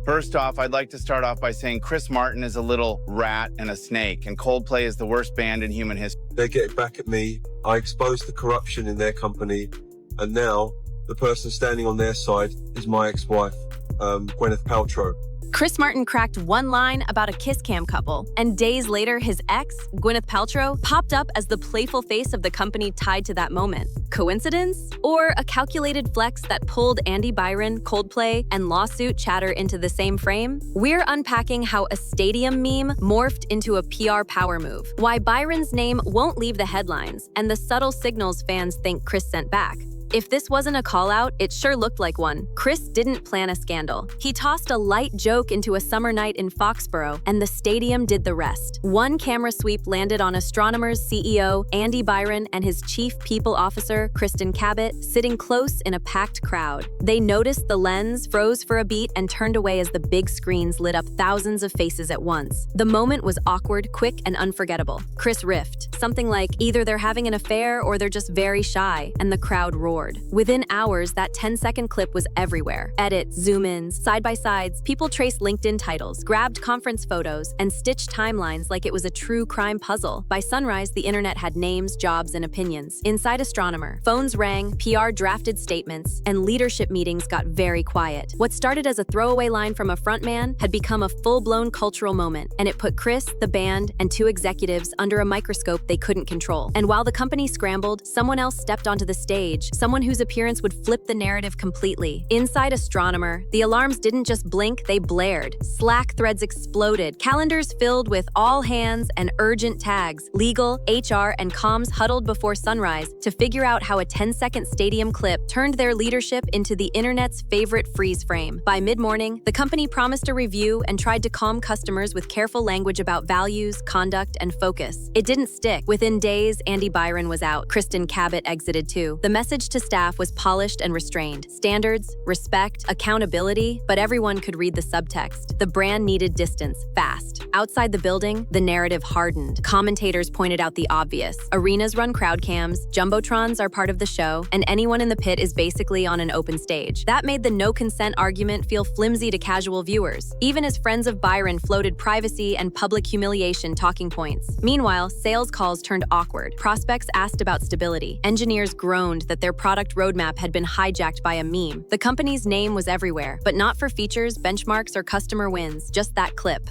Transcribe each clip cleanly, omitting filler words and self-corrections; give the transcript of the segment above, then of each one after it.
First off, I'd like to start off by saying Chris Martin is a little rat and a snake, and Coldplay is the worst band in human history. They're getting back at me. I exposed the corruption in their company, and now the person standing on their side is my ex-wife, Gwyneth Paltrow. Chris Martin cracked one line about a kiss cam couple, and days later, his ex, Gwyneth Paltrow, popped up as the playful face of the company tied to that moment. Coincidence? Or a calculated flex that pulled Andy Byron, Coldplay, and lawsuit chatter into the same frame? We're unpacking how a stadium meme morphed into a PR power move, why Byron's name won't leave the headlines, and the subtle signals fans think Chris sent back. If this wasn't a call-out, it sure looked like one. Chris didn't plan a scandal. He tossed a light joke into a summer night in Foxborough, and the stadium did the rest. One camera sweep landed on Astronomers CEO Andy Byron and his chief people officer, Kristen Cabot, sitting close in a packed crowd. They noticed the lens, froze for a beat, and turned away as the big screens lit up thousands of faces at once. The moment was awkward, quick, and unforgettable. Chris riffed, something like, either they're having an affair or they're just very shy, and the crowd roared. Within hours, that 10-second clip was everywhere. Edits, zoom-ins, side-by-sides, people traced LinkedIn titles, grabbed conference photos, and stitched timelines like it was a true crime puzzle. By sunrise, the internet had names, jobs, and opinions. Inside Astronomer, phones rang, PR drafted statements, and leadership meetings got very quiet. What started as a throwaway line from a frontman had become a full-blown cultural moment, and it put Chris, the band, and two executives under a microscope they couldn't control. And while the company scrambled, someone else stepped onto the stage, someone whose appearance would flip the narrative completely. Inside Astronomer, the alarms didn't just blink, they blared. Slack threads exploded, calendars filled with all hands and urgent tags. Legal, HR, and comms huddled before sunrise to figure out how a 10-second stadium clip turned their leadership into the internet's favorite freeze frame. By mid-morning, the company promised a review and tried to calm customers with careful language about values, conduct, and focus. It didn't stick. Within days, Andy Byron was out. Kristen Cabot exited too. The message to staff was polished and restrained. Standards, respect, accountability, but everyone could read the subtext. The brand needed distance, fast. Outside the building, the narrative hardened. Commentators pointed out the obvious. Arenas run crowd cams, jumbotrons are part of the show, and anyone in the pit is basically on an open stage. That made the no consent argument feel flimsy to casual viewers, even as friends of Byron floated privacy and public humiliation talking points. Meanwhile, sales calls turned awkward. Prospects asked about stability. Engineers groaned that their product roadmap had been hijacked by a meme. The company's name was everywhere, but not for features, benchmarks, or customer wins, just that clip.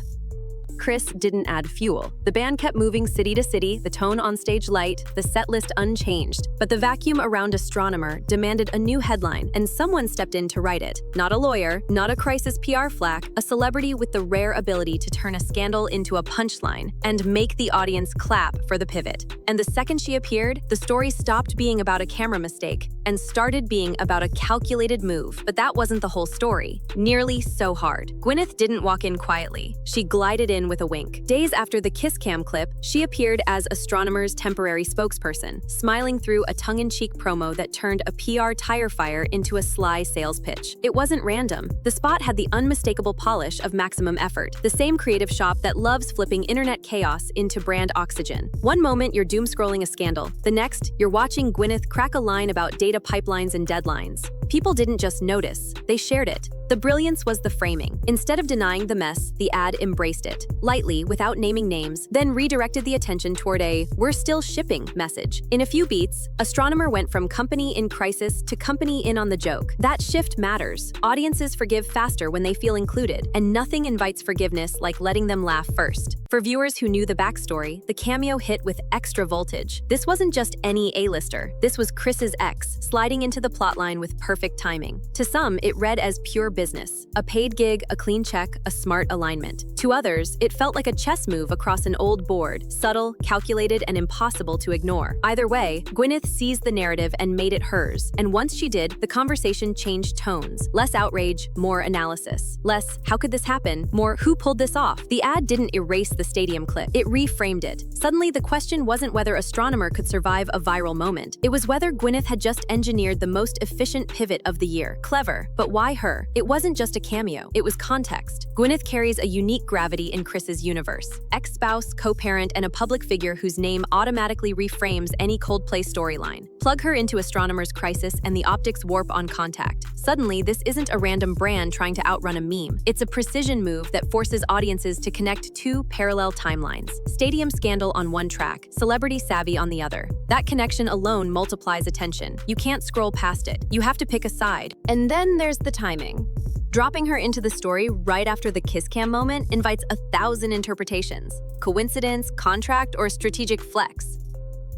Chris didn't add fuel. The band kept moving city to city, the tone on stage light, the set list unchanged. But the vacuum around Astronomer demanded a new headline, and someone stepped in to write it. Not a lawyer, not a crisis PR flack, a celebrity with the rare ability to turn a scandal into a punchline and make the audience clap for the pivot. And the second she appeared, the story stopped being about a camera mistake and started being about a calculated move. But that wasn't the whole story. Nearly so hard. Gwyneth didn't walk in quietly. She glided in with a wink. Days after the kiss cam clip, she appeared as Astronomer's temporary spokesperson, smiling through a tongue-in-cheek promo that turned a PR tire fire into a sly sales pitch. It wasn't random. The spot had the unmistakable polish of Maximum Effort, the same creative shop that loves flipping internet chaos into brand oxygen. One moment you're doom-scrolling a scandal. The next, you're watching Gwyneth crack a line about data pipelines and deadlines. People didn't just notice, they shared it. The brilliance was the framing. Instead of denying the mess, the ad embraced it, lightly, without naming names, then redirected the attention toward a "we're still shipping" message. In a few beats, Astronomer went from company in crisis to company in on the joke. That shift matters. Audiences forgive faster when they feel included, and nothing invites forgiveness like letting them laugh first. For viewers who knew the backstory, the cameo hit with extra voltage. This wasn't just any A-lister. This was Chris's ex, sliding into the plotline with perfect timing. To some, it read as pure business, a paid gig, a clean check, a smart alignment. To others, it felt like a chess move across an old board, subtle, calculated, and impossible to ignore. Either way, Gwyneth seized the narrative and made it hers. And once she did, the conversation changed tones. Less outrage, more analysis. Less, how could this happen? More, who pulled this off? The ad didn't erase the stadium clip. It reframed it. Suddenly, the question wasn't whether Astronomer could survive a viral moment. It was whether Gwyneth had just engineered the most efficient pivot of the year. Clever, but why her? It wasn't just a cameo, it was context. Gwyneth carries a unique gravity in Chris's universe. Ex-spouse, co-parent, and a public figure whose name automatically reframes any Coldplay storyline. Plug her into Astronomer's Crisis and the optics warp on contact. Suddenly, this isn't a random brand trying to outrun a meme. It's a precision move that forces audiences to connect two parallel timelines. Stadium scandal on one track, celebrity savvy on the other. That connection alone multiplies attention. You can't scroll past it. You have to pick a side. And then there's the timing. Dropping her into the story right after the kiss cam moment invites 1,000 interpretations. Coincidence, contract, or strategic flex.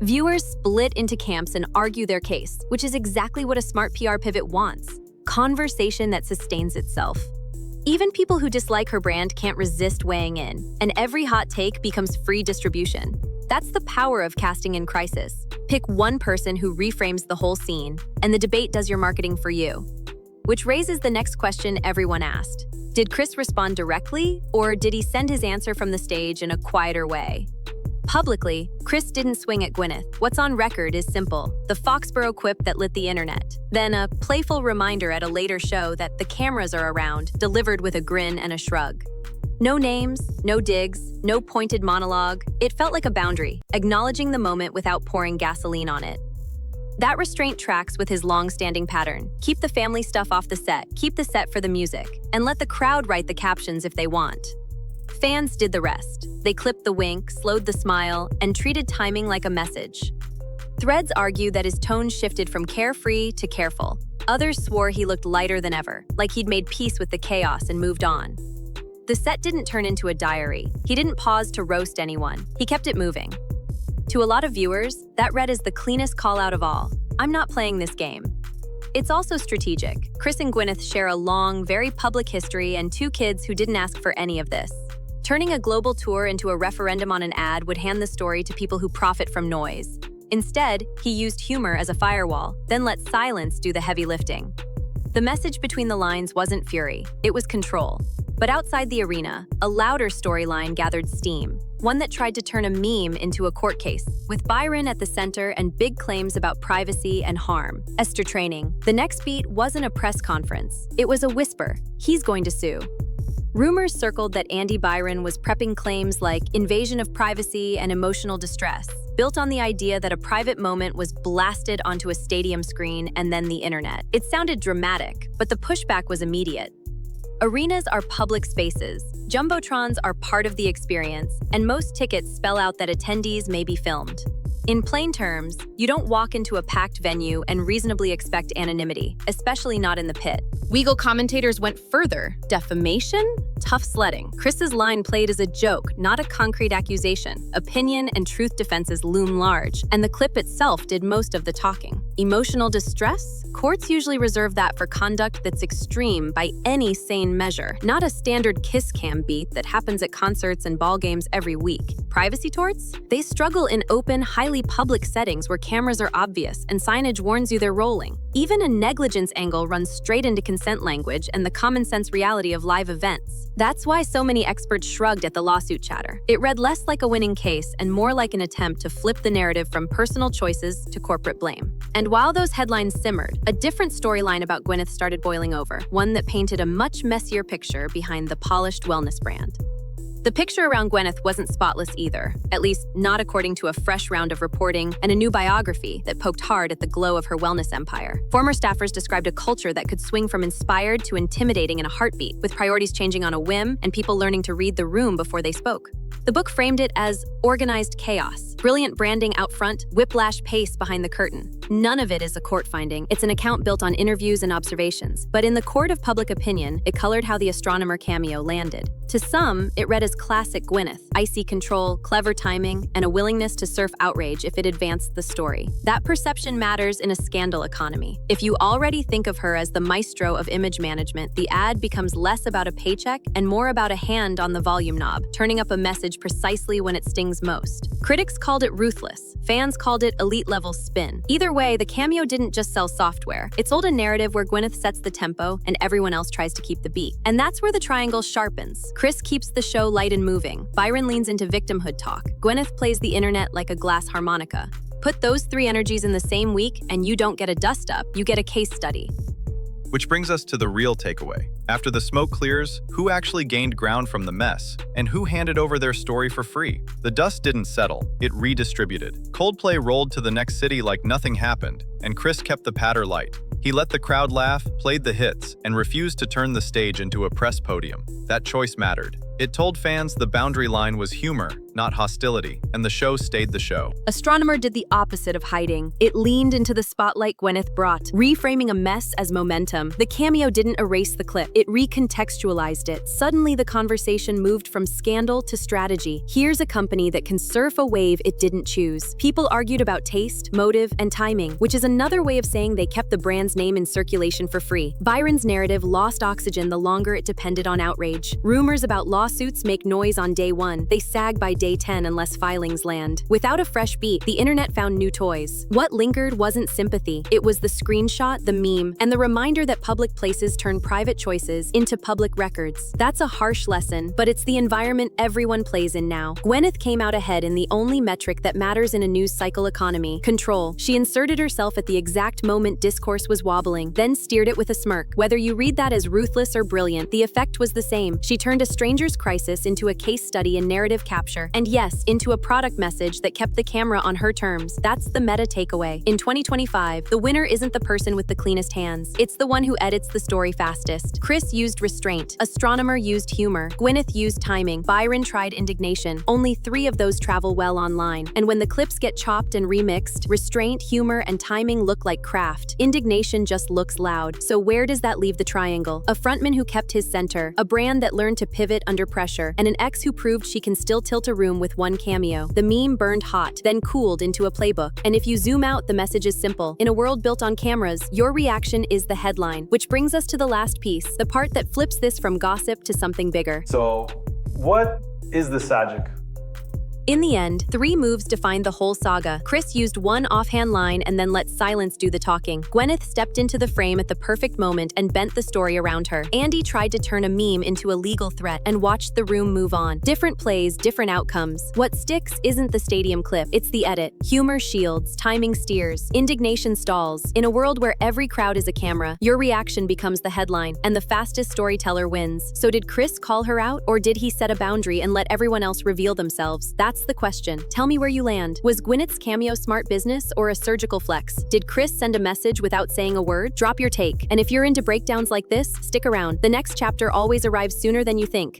Viewers split into camps and argue their case, which is exactly what a smart PR pivot wants. Conversation that sustains itself. Even people who dislike her brand can't resist weighing in, and every hot take becomes free distribution. That's the power of casting in crisis. Pick one person who reframes the whole scene, and the debate does your marketing for you. Which raises the next question everyone asked. Did Chris respond directly, or did he send his answer from the stage in a quieter way? Publicly, Chris didn't swing at Gwyneth. What's on record is simple, the Foxborough quip that lit the internet. Then a playful reminder at a later show that the cameras are around, delivered with a grin and a shrug. No names, no digs, no pointed monologue. It felt like a boundary, acknowledging the moment without pouring gasoline on it. That restraint tracks with his long-standing pattern. Keep the family stuff off the set, keep the set for the music, and let the crowd write the captions if they want. Fans did the rest. They clipped the wink, slowed the smile, and treated timing like a message. Threads argue that his tone shifted from carefree to careful. Others swore he looked lighter than ever, like he'd made peace with the chaos and moved on. The set didn't turn into a diary. He didn't pause to roast anyone. He kept it moving. To a lot of viewers, that read as the cleanest call-out of all. I'm not playing this game. It's also strategic. Chris and Gwyneth share a long, very public history and 2 kids who didn't ask for any of this. Turning a global tour into a referendum on an ad would hand the story to people who profit from noise. Instead, he used humor as a firewall, then let silence do the heavy lifting. The message between the lines wasn't fury, it was control. But outside the arena, a louder storyline gathered steam, one that tried to turn a meme into a court case, with Byron at the center and big claims about privacy and harm. Esther training. The next beat wasn't a press conference. It was a whisper. He's going to sue. Rumors circled that Andy Byron was prepping claims like invasion of privacy and emotional distress, built on the idea that a private moment was blasted onto a stadium screen and then the internet. It sounded dramatic, but the pushback was immediate. Arenas are public spaces, jumbotrons are part of the experience, and most tickets spell out that attendees may be filmed. In plain terms, you don't walk into a packed venue and reasonably expect anonymity, especially not in the pit. Legal commentators went further. Defamation? Tough sledding. Chris's line played as a joke, not a concrete accusation. Opinion and truth defenses loom large, and the clip itself did most of the talking. Emotional distress? Courts usually reserve that for conduct that's extreme by any sane measure, not a standard kiss cam beat that happens at concerts and ball games every week. Privacy torts? They struggle in open, highly public settings where cameras are obvious and signage warns you they're rolling. Even a negligence angle runs straight into consent language and the common sense reality of live events. That's why so many experts shrugged at the lawsuit chatter. It read less like a winning case and more like an attempt to flip the narrative from personal choices to corporate blame. And while those headlines simmered, a different storyline about Gwyneth started boiling over, one that painted a much messier picture behind the polished wellness brand. The picture around Gwyneth wasn't spotless either, at least not according to a fresh round of reporting and a new biography that poked hard at the glow of her wellness empire. Former staffers described a culture that could swing from inspired to intimidating in a heartbeat, with priorities changing on a whim and people learning to read the room before they spoke. The book framed it as organized chaos, brilliant branding out front, whiplash pace behind the curtain. None of it is a court finding. It's an account built on interviews and observations. But in the court of public opinion, it colored how the astronomer cameo landed. To some, it read as classic Gwyneth, icy control, clever timing, and a willingness to surf outrage if it advanced the story. That perception matters in a scandal economy. If you already think of her as the maestro of image management, the ad becomes less about a paycheck and more about a hand on the volume knob, turning up a message precisely when it stings most. Critics called it ruthless. Fans called it elite-level spin. Either way, the cameo didn't just sell software. It sold a narrative where Gwyneth sets the tempo and everyone else tries to keep the beat. And that's where the triangle sharpens. Chris keeps the show light and moving. Byron leans into victimhood talk. Gwyneth plays the internet like a glass harmonica. Put those 3 energies in the same week and you don't get a dust-up, you get a case study. Which brings us to the real takeaway. After the smoke clears, who actually gained ground from the mess? And who handed over their story for free? The dust didn't settle, it redistributed. Coldplay rolled to the next city like nothing happened, and Chris kept the patter light. He let the crowd laugh, played the hits, and refused to turn the stage into a press podium. That choice mattered. It told fans the boundary line was humor, not hostility, and the show stayed the show. Astronomer did the opposite of hiding. It leaned into the spotlight Gwyneth brought, reframing a mess as momentum. The cameo didn't erase the clip, it recontextualized it. Suddenly, the conversation moved from scandal to strategy. Here's a company that can surf a wave it didn't choose. People argued about taste, motive, and timing, which is another way of saying they kept the brand's name in circulation for free. Byron's narrative lost oxygen the longer it depended on outrage. Rumors about lawsuits make noise on day 1. They sag by day 10 unless filings land. Without a fresh beat, the internet found new toys. What lingered wasn't sympathy. It was the screenshot, the meme, and the reminder that public places turn private choices into public records. That's a harsh lesson, but it's the environment everyone plays in now. Gwyneth came out ahead in the only metric that matters in a news cycle economy: control. She inserted herself at the exact moment discourse was wobbling, then steered it with a smirk. Whether you read that as ruthless or brilliant, the effect was the same. She turned a stranger's crisis into a case study in narrative capture, and yes, into a product message that kept the camera on her terms. That's the meta takeaway. In 2025, the winner isn't the person with the cleanest hands. It's the one who edits the story fastest. Chris used restraint. Astronomer used humor. Gwyneth used timing. Byron tried indignation. Only 3 of those travel well online. And when the clips get chopped and remixed, restraint, humor, and timing look like craft. Indignation just looks loud. So where does that leave the triangle? A frontman who kept his center, a brand that learned to pivot under pressure, and an ex who proved she can still tilt a room with one cameo. The meme burned hot, then cooled into a playbook. And if you zoom out, the message is simple. In a world built on cameras, your reaction is the headline. Which brings us to the last piece, the part that flips this from gossip to something bigger. So, what is the Sagic? In the end, 3 moves defined the whole saga. Chris used one offhand line and then let silence do the talking. Gwyneth stepped into the frame at the perfect moment and bent the story around her. Andy tried to turn a meme into a legal threat and watched the room move on. Different plays, different outcomes. What sticks isn't the stadium clip, it's the edit. Humor shields, timing steers, indignation stalls. In a world where every crowd is a camera, your reaction becomes the headline, and the fastest storyteller wins. So did Chris call her out, or did he set a boundary and let everyone else reveal themselves? That's the question. Tell me where you land. Was Gwyneth's cameo smart business or a surgical flex? Did Chris send a message without saying a word? Drop your take. And if you're into breakdowns like this, stick around. The next chapter always arrives sooner than you think.